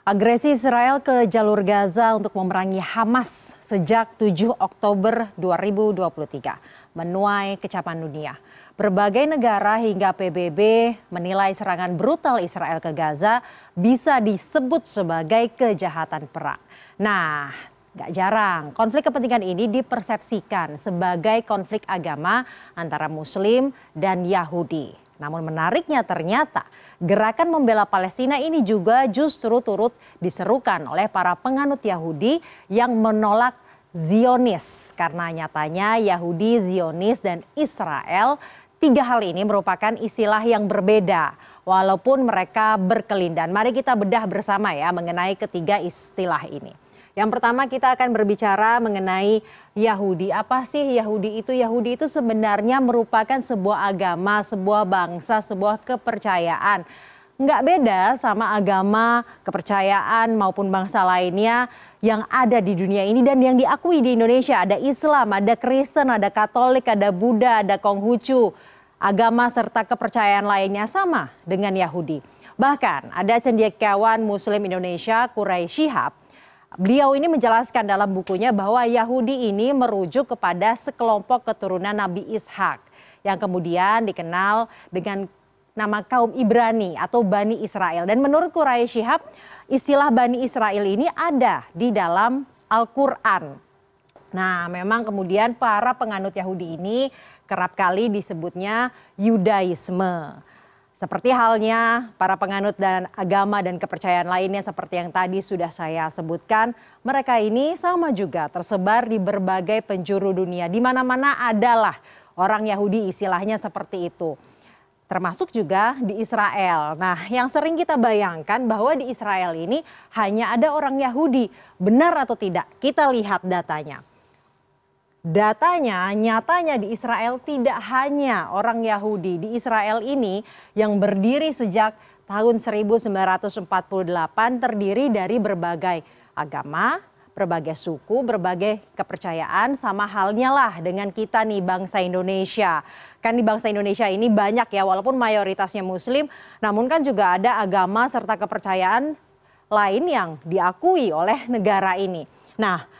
Agresi Israel ke jalur Gaza untuk memerangi Hamas sejak 7 Oktober 2023 menuai kecaman dunia. Berbagai negara hingga PBB menilai serangan brutal Israel ke Gaza bisa disebut sebagai kejahatan perang. Nah, gak jarang konflik kepentingan ini dipersepsikan sebagai konflik agama antara Muslim dan Yahudi. Namun menariknya ternyata gerakan membela Palestina ini juga justru turut diserukan oleh para penganut Yahudi yang menolak Zionis. Karena nyatanya Yahudi, Zionis, dan Israel, tiga hal ini merupakan istilah yang berbeda walaupun mereka berkelindan. Mari kita bedah bersama ya mengenai ketiga istilah ini. Yang pertama kita akan berbicara mengenai Yahudi. Apa sih Yahudi itu? Yahudi itu sebenarnya merupakan sebuah agama, sebuah bangsa, sebuah kepercayaan. Nggak beda sama agama, kepercayaan maupun bangsa lainnya yang ada di dunia ini dan yang diakui di Indonesia. Ada Islam, ada Kristen, ada Katolik, ada Buddha, ada Konghucu. Agama serta kepercayaan lainnya sama dengan Yahudi. Bahkan ada cendekiawan Muslim Indonesia, Quraish Shihab. Beliau ini menjelaskan dalam bukunya bahwa Yahudi ini merujuk kepada sekelompok keturunan Nabi Ishak yang kemudian dikenal dengan nama kaum Ibrani atau Bani Israel. Dan menurut Quraish Shihab, istilah Bani Israel ini ada di dalam Al-Quran. Nah, memang kemudian para penganut Yahudi ini kerap kali disebutnya Yudaisme. Seperti halnya para penganut dan agama dan kepercayaan lainnya seperti yang tadi sudah saya sebutkan, mereka ini sama juga tersebar di berbagai penjuru dunia. Di mana-mana adalah orang Yahudi istilahnya seperti itu. Termasuk juga di Israel. Nah, yang sering kita bayangkan bahwa di Israel ini hanya ada orang Yahudi. Benar atau tidak? Kita lihat datanya. Datanya, nyatanya di Israel tidak hanya orang Yahudi. Di Israel ini yang berdiri sejak tahun 1948 terdiri dari berbagai agama, berbagai suku, berbagai kepercayaan. Sama halnya lah dengan kita nih bangsa Indonesia. Kan di bangsa Indonesia ini banyak ya walaupun mayoritasnya Muslim. Namun kan juga ada agama serta kepercayaan lain yang diakui oleh negara ini. Nah,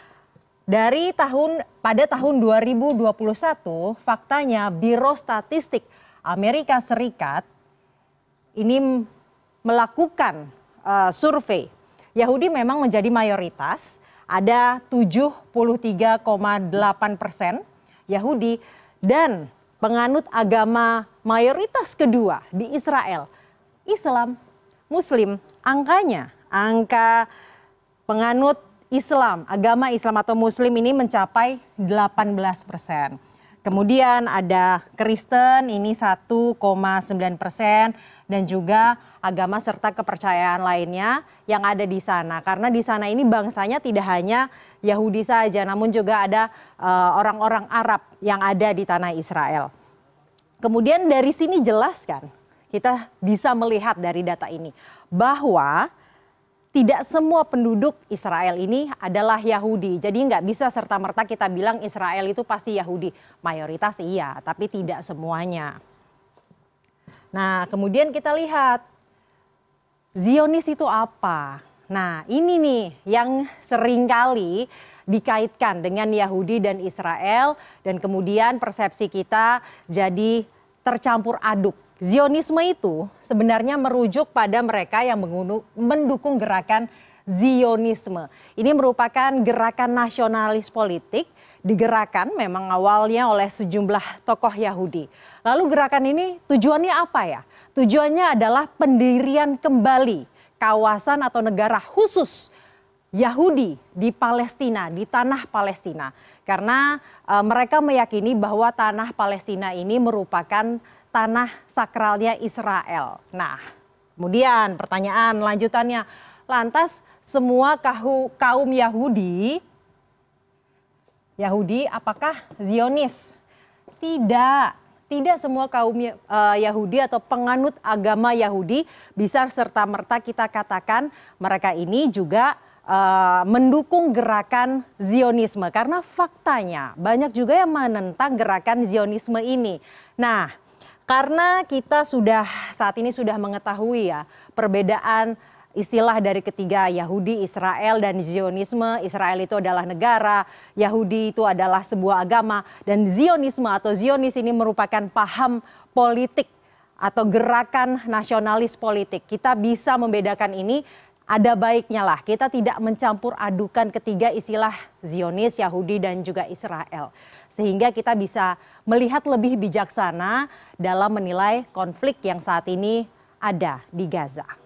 pada tahun 2021 faktanya Biro Statistik Amerika Serikat ini melakukan survei. Yahudi memang menjadi mayoritas, ada 73,8% Yahudi dan penganut agama mayoritas kedua di Israel, Islam, Muslim. Angka penganut Islam, agama Islam atau Muslim ini mencapai 18%. Kemudian ada Kristen ini 1,9% dan juga agama serta kepercayaan lainnya yang ada di sana. Karena di sana ini bangsanya tidak hanya Yahudi saja namun juga ada orang-orang Arab yang ada di tanah Israel. Kemudian dari sini jelas kan kita bisa melihat dari data ini bahwa tidak semua penduduk Israel ini adalah Yahudi. Jadi nggak bisa serta-merta kita bilang Israel itu pasti Yahudi. Mayoritas iya, tapi tidak semuanya. Nah, kemudian kita lihat Zionis itu apa? Nah, ini nih yang seringkali dikaitkan dengan Yahudi dan Israel dan kemudian persepsi kita jadi tercampur aduk. Zionisme itu sebenarnya merujuk pada mereka yang mendukung gerakan Zionisme. Ini merupakan gerakan nasionalis politik, digerakkan memang awalnya oleh sejumlah tokoh Yahudi. Lalu gerakan ini tujuannya apa ya? Tujuannya adalah pendirian kembali kawasan atau negara khusus Yahudi di Palestina, di tanah Palestina. Karena mereka meyakini bahwa tanah Palestina ini merupakan tanah sakralnya Israel. Nah, kemudian pertanyaan lanjutannya, lantas semua kaum Yahudi apakah Zionis? Tidak semua kaum Yahudi atau penganut agama Yahudi bisa serta-merta kita katakan mereka ini juga mendukung gerakan Zionisme. Karena faktanya banyak juga yang menentang gerakan Zionisme ini. Nah, karena kita saat ini sudah mengetahui ya perbedaan istilah dari ketiga Yahudi, Israel, dan Zionisme. Israel itu adalah negara, Yahudi itu adalah sebuah agama, dan Zionisme atau Zionis ini merupakan paham politik atau gerakan nasionalis politik. Kita bisa membedakan ini, ada baiknya lah kita tidak mencampur adukan ketiga istilah Zionis, Yahudi, dan juga Israel. Sehingga kita bisa melihat lebih bijaksana dalam menilai konflik yang saat ini ada di Gaza.